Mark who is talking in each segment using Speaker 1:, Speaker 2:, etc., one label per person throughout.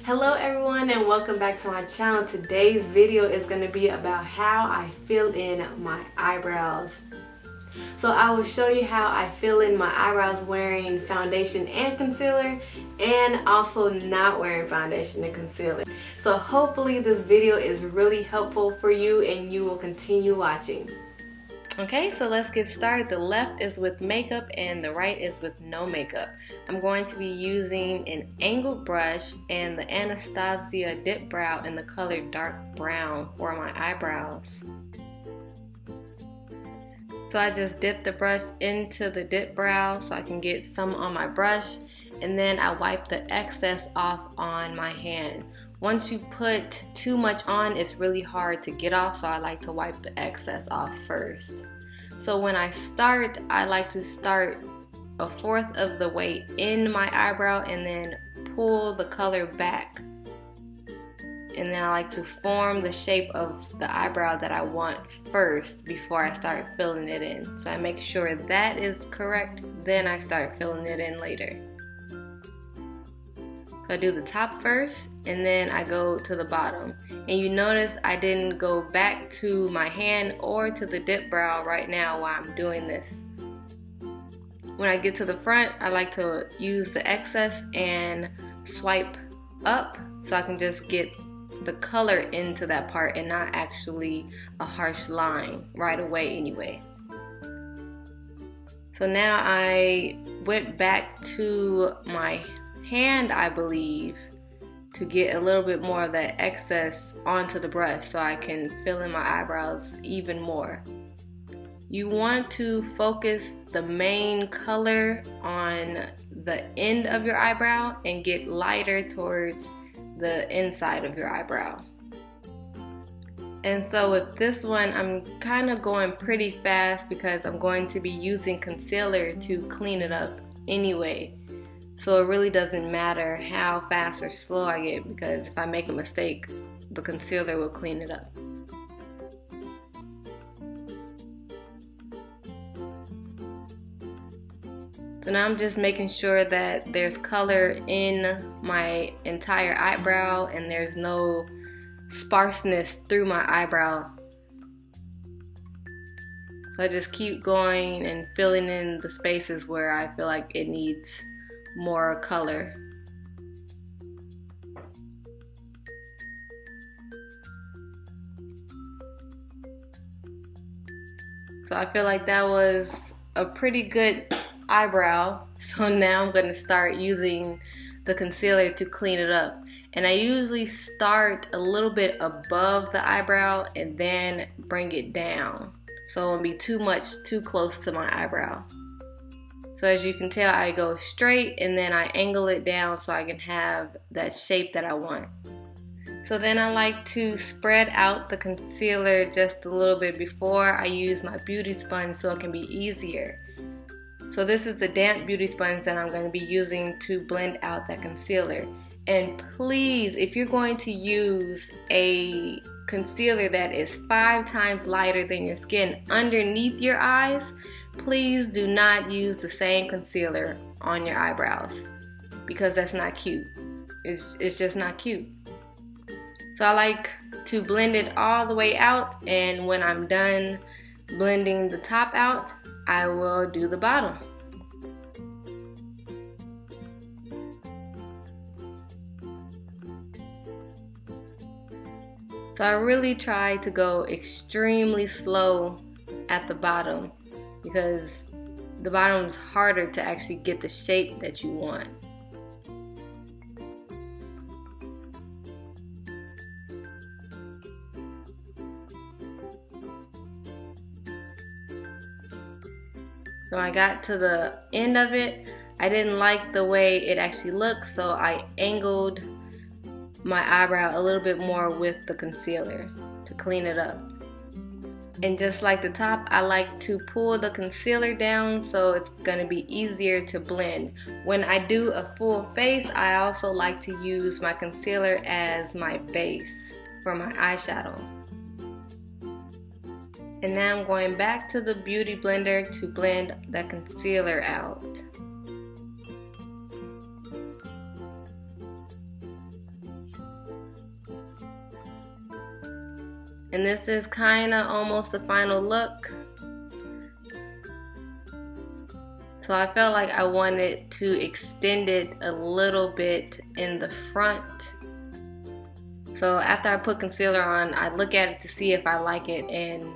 Speaker 1: Hello everyone and welcome back to my channel. Today's video is going to be about how I fill in my eyebrows. So I will show you how I fill in my eyebrows wearing foundation and concealer, and also not wearing foundation and concealer. So hopefully this video is really helpful for you and you will continue watching. Okay, so let's get started. The left is with makeup and the right is with no makeup. I'm going to be using an angled brush and the Anastasia dip brow in the color dark brown for my eyebrows. So I just dip the brush into the dip brow so I can get some on my brush, and then I wipe the excess off on my hand. Once you put too much on, it's really hard to get off, so I like to wipe the excess off first. So when I start, I like to start 1/4 of the way in my eyebrow and then pull the color back. And then I like to form the shape of the eyebrow that I want first before I start filling it in. So I make sure that is correct, then I start filling it in later. So I do the top first and then I go to the bottom. And you notice I didn't go back to my hand or to the dip brow right now while I'm doing this. When I get to the front, I like to use the excess and swipe up so I can just get the color into that part and not actually a harsh line right away anyway. So now I went back to my hand, I believe, to get a little bit more of that excess onto the brush so I can fill in my eyebrows even more. You want to focus the main color on the end of your eyebrow and get lighter towards the inside of your eyebrow. And so with this one, I'm kind of going pretty fast because I'm going to be using concealer to clean it up anyway. So it really doesn't matter how fast or slow I get, because if I make a mistake, the concealer will clean it up. So now I'm just making sure that there's color in my entire eyebrow and there's no sparseness through my eyebrow. So I just keep going and filling in the spaces where I feel like it needs more color. So I feel like that was a pretty good eyebrow. So now I'm going to start using the concealer to clean it up. And I usually start a little bit above the eyebrow and then bring it down, so it won't be too close to my eyebrow. So as you can tell, I go straight and then I angle it down so I can have that shape that I want. So then I like to spread out the concealer just a little bit before I use my beauty sponge so it can be easier. So this is the damp beauty sponge that I'm going to be using to blend out that concealer. And please, if you're going to use a concealer that is 5 times lighter than your skin underneath your eyes, please do not use the same concealer on your eyebrows, because that's not cute. It's just not cute. So I like to blend it all the way out, and when I'm done blending the top out, I will do the bottom. So I really try to go extremely slow at the bottom, because the bottom is harder to actually get the shape that you want. So I got to the end of it. I didn't like the way it actually looked, so I angled my eyebrow a little bit more with the concealer to clean it up. And just like the top, I like to pull the concealer down so it's going to be easier to blend. When I do a full face, I also like to use my concealer as my base for my eyeshadow. And now I'm going back to the beauty blender to blend the concealer out. And this is kind of almost the final look. So I felt like I wanted to extend it a little bit in the front. So after I put concealer on, I look at it to see if I like it and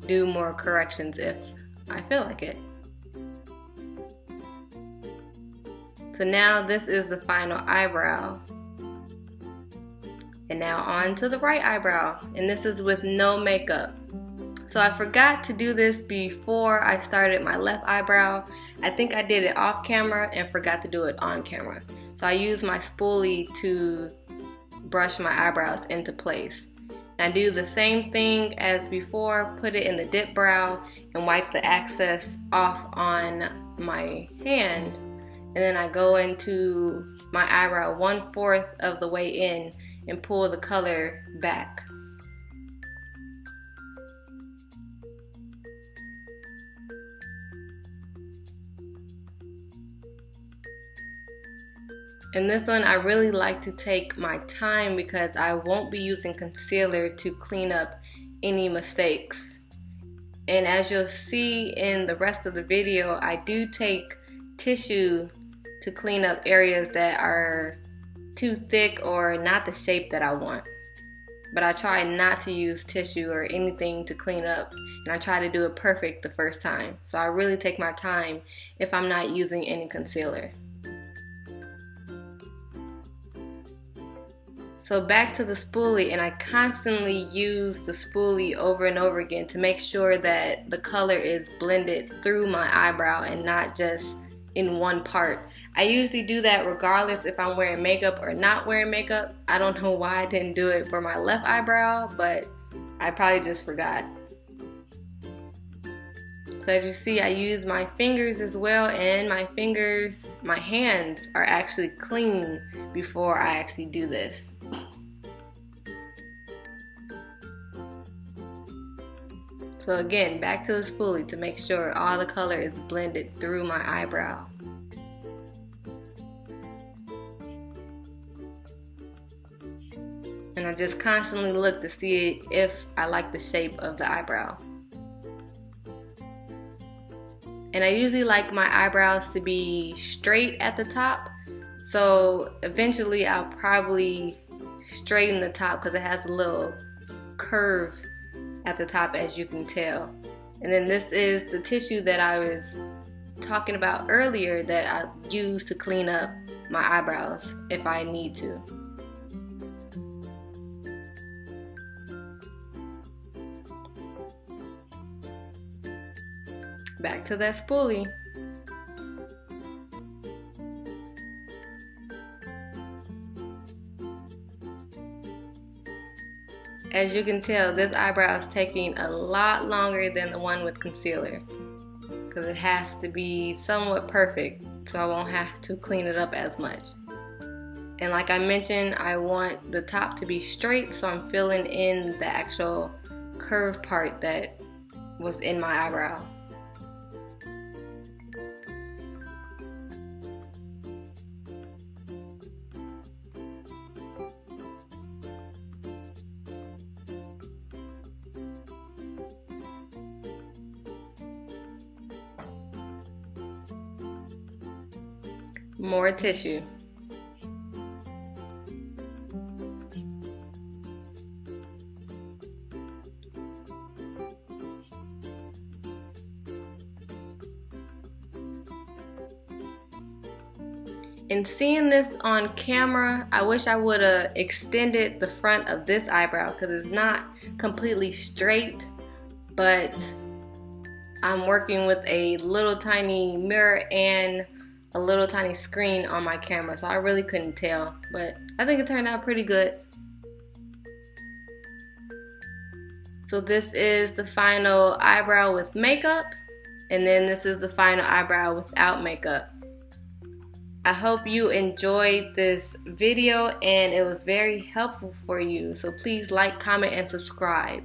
Speaker 1: do more corrections if I feel like it. So now this is the final eyebrow. And now on to the right eyebrow. And this is with no makeup. So I forgot to do this before I started my left eyebrow. I think I did it off camera and forgot to do it on camera. So I used my spoolie to brush my eyebrows into place. And I do the same thing as before, put it in the dip brow and wipe the excess off on my hand. And then I go into my eyebrow 1/4 of the way in and pull the color back. And this one I really like to take my time because I won't be using concealer to clean up any mistakes. And as you'll see in the rest of the video, I do take tissue to clean up areas that are too thick or not the shape that I want. But I try not to use tissue or anything to clean up, and I try to do it perfect the first time. So I really take my time if I'm not using any concealer. So back to the spoolie, and I constantly use the spoolie over and over again to make sure that the color is blended through my eyebrow and not just in one part. I usually do that regardless if I'm wearing makeup or not wearing makeup. I don't know why I didn't do it for my left eyebrow, but I probably just forgot. So as you see, I use my fingers as well, and my hands are actually clean before I actually do this. So again, back to the spoolie to make sure all the color is blended through my eyebrow. And I just constantly look to see if I like the shape of the eyebrow. And I usually like my eyebrows to be straight at the top. So eventually I'll probably straighten the top because it has a little curve at the top, as you can tell. And then this is the tissue that I was talking about earlier that I use to clean up my eyebrows if I need to. Back to that spoolie. As you can tell, this eyebrow is taking a lot longer than the one with concealer because it has to be somewhat perfect so I won't have to clean it up as much. And like I mentioned, I want the top to be straight, so I'm filling in the actual curved part that was in my eyebrow. More tissue. And seeing this on camera, I wish I would have extended the front of this eyebrow because it's not completely straight, but I'm working with a little tiny mirror and a little tiny screen on my camera, so I really couldn't tell, but I think it turned out pretty good. So this is the final eyebrow with makeup, and then this is the final eyebrow without makeup. I hope you enjoyed this video and it was very helpful for you, so please like, comment, and subscribe.